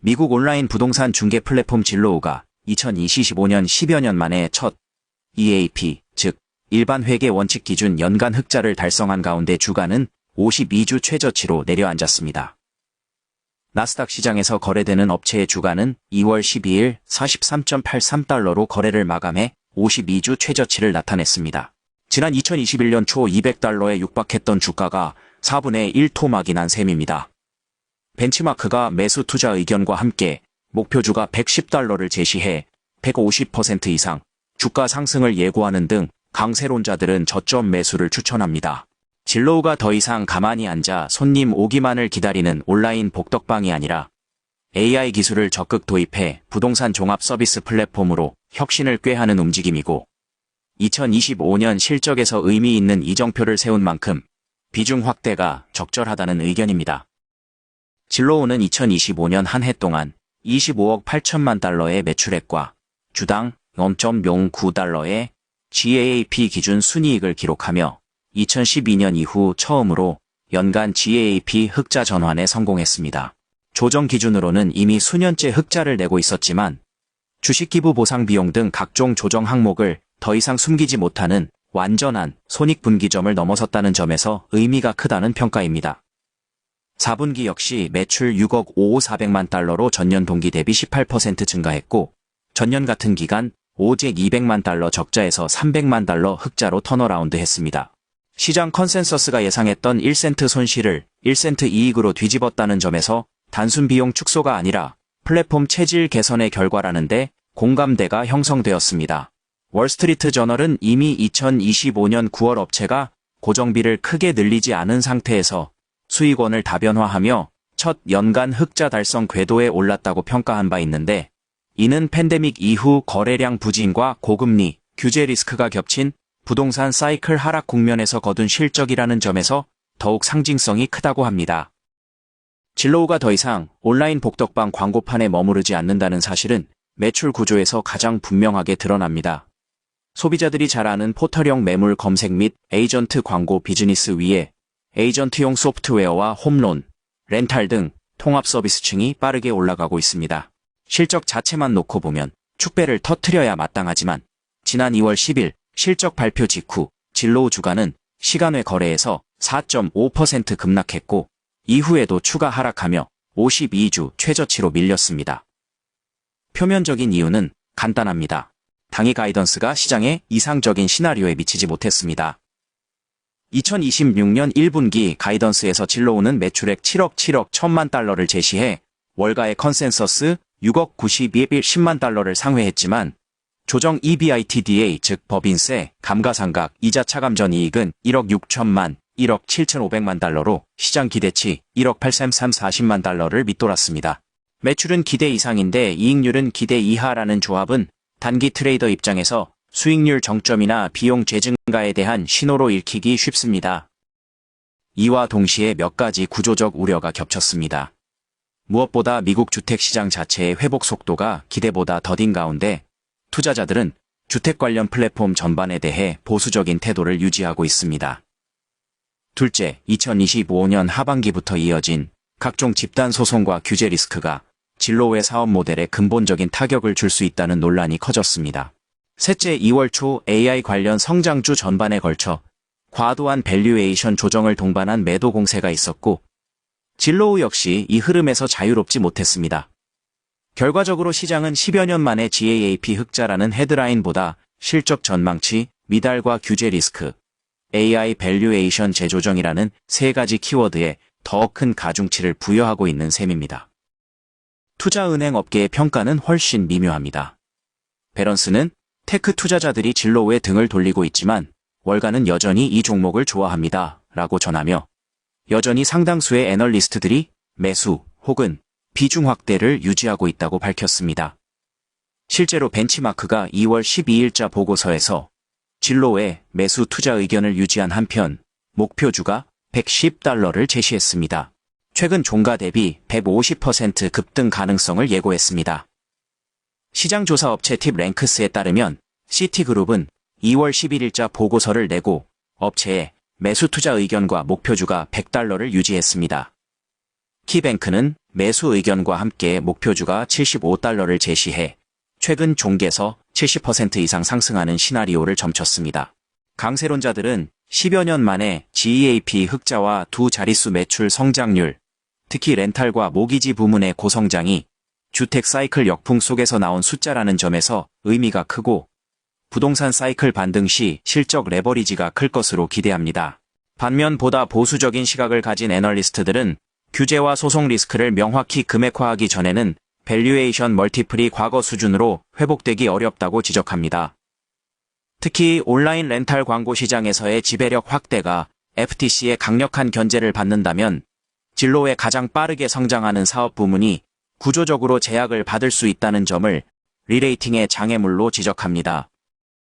미국 온라인 부동산 중개 플랫폼 진로우가 2025년 10여 년 만에 첫 EAP, 즉 일반 회계 원칙 기준 연간 흑자를 달성한 가운데 주가는 52주 최저치로 내려앉았습니다. 나스닥 시장에서 거래되는 업체의 주가는 2월 12일 43.83달러로 거래를 마감해 52주 최저치를 나타냈습니다. 지난 2021년 초 200달러에 육박했던 주가가 4분의 1 토막이 난 셈입니다. 벤치마크가 매수 투자 의견과 함께 목표주가 110달러를 제시해 150% 이상 주가 상승을 예고하는 등 강세론자들은 저점 매수를 추천합니다. 진로우가 더 이상 가만히 앉아 손님 오기만을 기다리는 온라인 복덕방이 아니라 AI 기술을 적극 도입해 부동산 종합 서비스 플랫폼으로 혁신을 꾀하는 움직임이고 2025년 실적에서 의미 있는 이정표를 세운 만큼 비중 확대가 적절하다는 의견입니다. 진로우는 2025년 한 해 동안 25억 8천만 달러의 매출액과 주당 0.09달러의 GAAP 기준 순이익을 기록하며 2012년 이후 처음으로 연간 GAAP 흑자 전환에 성공했습니다. 조정 기준으로는 이미 수년째 흑자를 내고 있었지만 주식 기부 보상 비용 등 각종 조정 항목을 더 이상 숨기지 못하는 완전한 손익분기점을 넘어섰다는 점에서 의미가 크다는 평가입니다. 4분기 역시 매출 6억 5,400만 달러로 전년 동기 대비 18% 증가했고 전년 같은 기간 오직 200만 달러 적자에서 300만 달러 흑자로 턴어라운드 했습니다. 시장 컨센서스가 예상했던 1센트 손실을 1센트 이익으로 뒤집었다는 점에서 단순 비용 축소가 아니라 플랫폼 체질 개선의 결과라는데 공감대가 형성되었습니다. 월스트리트 저널은 이미 2025년 9월 업체가 고정비를 크게 늘리지 않은 상태에서 수익원을 다변화하며 첫 연간 흑자 달성 궤도에 올랐다고 평가한 바 있는데 이는 팬데믹 이후 거래량 부진과 고금리, 규제 리스크가 겹친 부동산 사이클 하락 국면에서 거둔 실적이라는 점에서 더욱 상징성이 크다고 합니다. 진로우가 더 이상 온라인 복덕방 광고판에 머무르지 않는다는 사실은 매출 구조에서 가장 분명하게 드러납니다. 소비자들이 잘 아는 포털형 매물 검색 및 에이전트 광고 비즈니스 위에 에이전트용 소프트웨어와 홈론, 렌탈 등 통합 서비스층이 빠르게 올라가고 있습니다. 실적 자체만 놓고 보면 축배를 터뜨려야 마땅하지만 지난 2월 10일 실적 발표 직후 진로우 주가는 시간외 거래에서 4.5% 급락했고 이후에도 추가 하락하며 52주 최저치로 밀렸습니다. 표면적인 이유는 간단합니다. 당일 가이던스가 시장에 이상적인 시나리오에 미치지 못했습니다. 2026년 1분기 가이던스에서 진로우는 매출액 7억 1천만 달러를 제시해 월가의 컨센서스 6억 92만 달러를 상회했지만 조정 EBITDA 즉 법인세, 감가상각, 이자 차감전 이익은 1억 6천만, 1억 7,500만 달러로 시장 기대치 1억 8,340만 달러를 밑돌았습니다. 매출은 기대 이상인데 이익률은 기대 이하라는 조합은 단기 트레이더 입장에서 수익률 정점이나 비용 재증가에 대한 신호로 읽히기 쉽습니다. 이와 동시에 몇 가지 구조적 우려가 겹쳤습니다. 무엇보다 미국 주택시장 자체의 회복 속도가 기대보다 더딘 가운데 투자자들은 주택 관련 플랫폼 전반에 대해 보수적인 태도를 유지하고 있습니다. 둘째, 2025년 하반기부터 이어진 각종 집단 소송과 규제 리스크가 진로우의 사업 모델에 근본적인 타격을 줄 수 있다는 논란이 커졌습니다. 셋째, 2월 초 AI 관련 성장주 전반에 걸쳐 과도한 밸류에이션 조정을 동반한 매도 공세가 있었고 진로우 역시 이 흐름에서 자유롭지 못했습니다. 결과적으로 시장은 10여 년 만에 GAAP 흑자라는 헤드라인보다 실적 전망치, 미달과 규제 리스크, AI 밸류에이션 재조정이라는 세 가지 키워드에 더 큰 가중치를 부여하고 있는 셈입니다. 투자은행 업계의 평가는 훨씬 미묘합니다. 베런스는 테크 투자자들이 진로우에 등을 돌리고 있지만 월가는 여전히 이 종목을 좋아합니다. 라고 전하며 여전히 상당수의 애널리스트들이 매수 혹은 비중 확대를 유지하고 있다고 밝혔습니다. 실제로 벤치마크가 2월 12일자 보고서에서 진로우의 매수 투자 의견을 유지한 한편 목표주가 110달러를 제시했습니다. 최근 종가 대비 150% 급등 가능성을 예고했습니다. 시장조사 업체 팁랭크스에 따르면 시티그룹은 2월 11일자 보고서를 내고 업체의 매수 투자 의견과 목표주가 100달러를 유지했습니다. 키뱅크는 매수 의견과 함께 목표주가 75달러를 제시해 최근 종계서 70% 이상 상승하는 시나리오를 점쳤습니다. 강세론자들은 10여 년 만에 GAAP 흑자와 두 자릿수 매출 성장률, 특히 렌탈과 모기지 부문의 고성장이 주택 사이클 역풍 속에서 나온 숫자라는 점에서 의미가 크고 부동산 사이클 반등 시 실적 레버리지가 클 것으로 기대합니다. 반면 보다 보수적인 시각을 가진 애널리스트들은 규제와 소송 리스크를 명확히 금액화하기 전에는 밸류에이션 멀티플이 과거 수준으로 회복되기 어렵다고 지적합니다. 특히 온라인 렌탈 광고 시장에서의 지배력 확대가 FTC의 강력한 견제를 받는다면 진로에 가장 빠르게 성장하는 사업 부문이 구조적으로 제약을 받을 수 있다는 점을 리레이팅의 장애물로 지적합니다.